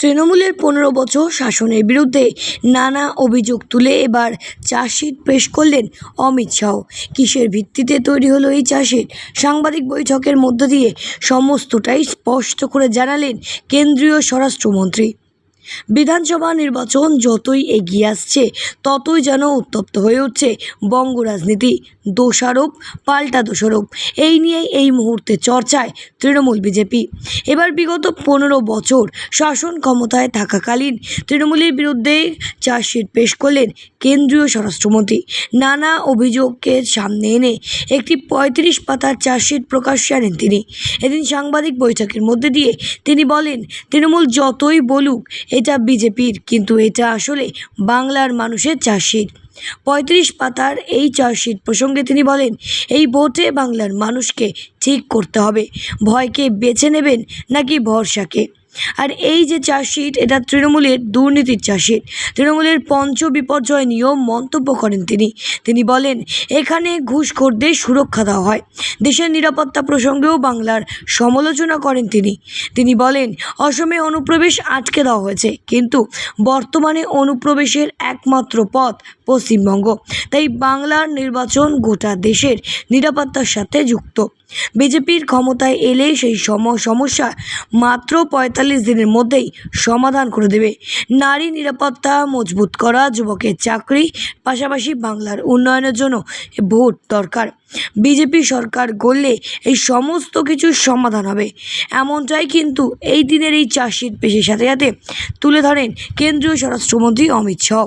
তৃণমূলের 15 বছর শাসনের বিরুদ্ধে নানা অভিযোগ তুলে এবার চার্জশিট পেশ করলেন অমিত শাহ। কিসের ভিত্তিতে তৈরি হলো এই চার্জশিট? সাংবাদিক বৈঠকের মধ্য দিয়ে সমস্তটাই স্পষ্ট করে জানালেন কেন্দ্রীয় স্বরাষ্ট্রমন্ত্রী। বিধানসভা নির্বাচন যতই এগিয়ে আসছে ততই যেন উত্তপ্ত হয়ে উঠছে বঙ্গ রাজনীতি। দোষারোপ পাল্টা দোষারোপ, এই নিয়েই এই মুহূর্তে চর্চায় তৃণমূল বিজেপি। এবার বিগত 15 বছর শাসন ক্ষমতায় থাকাকালীন তৃণমূলের বিরুদ্ধে চার্জশিট পেশ করলেন কেন্দ্রীয় স্বরাষ্ট্রমন্ত্রী। নানা অভিযোগকে সামনে এনে একটি 35 পাতার চার্জশিট প্রকাশ্যে আনেন তিনি। এদিন সাংবাদিক বৈঠকের মধ্যে দিয়ে তিনি বলেন, তৃণমূল যতই বলুক এটা বিজেপির, কিন্তু এটা আসলে বাংলার মানুষের চার্জশিট। 35 পাতার এই চার্জশিট প্রসঙ্গে তিনি বলেন, এই ভোটে বাংলার মানুষকে ঠিক করতে হবে, ভয়কে বেছে নেবেন নাকি ভরসাকে। আর এই যে চার্জশিট, এটা তৃণমূলের দুর্নীতির চার্জশিট। তৃণমূলের পঞ্চ বিপর্যয় নিয়েও মন্তব্য করেন তিনি বলেন, এখানে ঘুষখোরদের সুরক্ষা দেওয়া হয়। দেশের নিরাপত্তা প্রসঙ্গেও বাংলার সমালোচনা করেন তিনি বলেন, অসমে অনুপ্রবেশ আটকে দেওয়া হয়েছে, কিন্তু বর্তমানে অনুপ্রবেশের একমাত্র পথ পশ্চিমবঙ্গ। তাই বাংলার নির্বাচন গোটা দেশের নিরাপত্তার সাথে যুক্ত। বিজেপির ক্ষমতায় এলে সেই সমস্যা মাত্র 45 দিনের মধ্যেই সমাধান করে দেবে। নারী নিরাপত্তা মজবুত করা, যুবকের চাকরি, পাশাপাশি বাংলার উন্নয়নের জন্য ভোট দরকার। বিজেপি সরকার গড়লে এই সমস্ত কিছুর সমাধান হবে, এমনটাই কিন্তু এই দিনের এই চার্জশিট পেশের সাথে সাথে তুলে ধরেন কেন্দ্রীয় স্বরাষ্ট্রমন্ত্রী অমিত শাহ।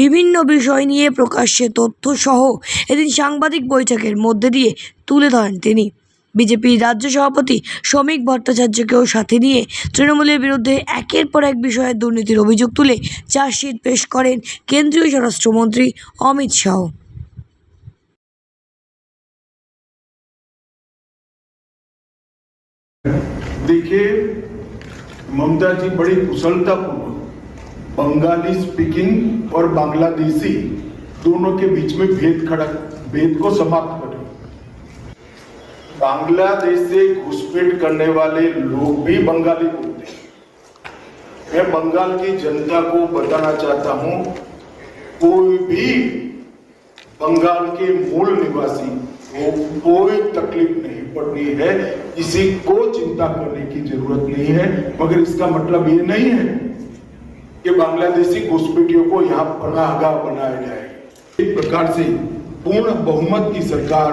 বিভিন্ন বিষয় নিয়ে প্রকাশ্যে তথ্য সহ এদিন সাংবাদিক বৈঠকের মধ্যে দিয়ে তুলে ধরেন তিনি। বিজেপির রাজ্য সভাপতি শ্রমিক ভট্টাচার্যকেও সাথে নিয়ে তৃণমূলের বিরুদ্ধে একের পর এক বিষয়ে দুর্নীতির অভিযোগ তুলে চার্জশিট পেশ করেন কেন্দ্রীয় স্বরাষ্ট্রমন্ত্রী অমিত শাহ। देखिए, ममता जी बड़ी कुशलतापूर्वक बंगाली स्पीकिंग और बांग्लादेशी दोनों के बीच में भेद को समाप्त करें। बांग्लादेश से घुसपैठ करने वाले लोग भी बंगाली बोलते हैं। मैं बंगाल की जनता को बताना चाहता हूं, कोई भी बंगाल के मूल निवासी को कोई तकलीफ नहीं पड़नी है, किसी को चिंता करने की जरूरत नहीं है। मगर इसका मतलब ये नहीं है कि बांग्लादेशी घुसपैठियों को यहाँ पनाहगाह बनाया जाए। एक प्रकार से पूर्ण बहुमत की सरकार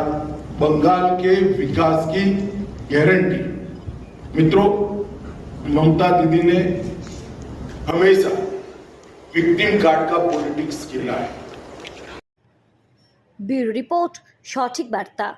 बंगाल के विकास की गारंटी। मित्रों, ममता दीदी ने हमेशा विक्टिम कार्ड का पॉलिटिक्स खेला है। ब्यूरो रिपोर्ट, सठिक बार्ता।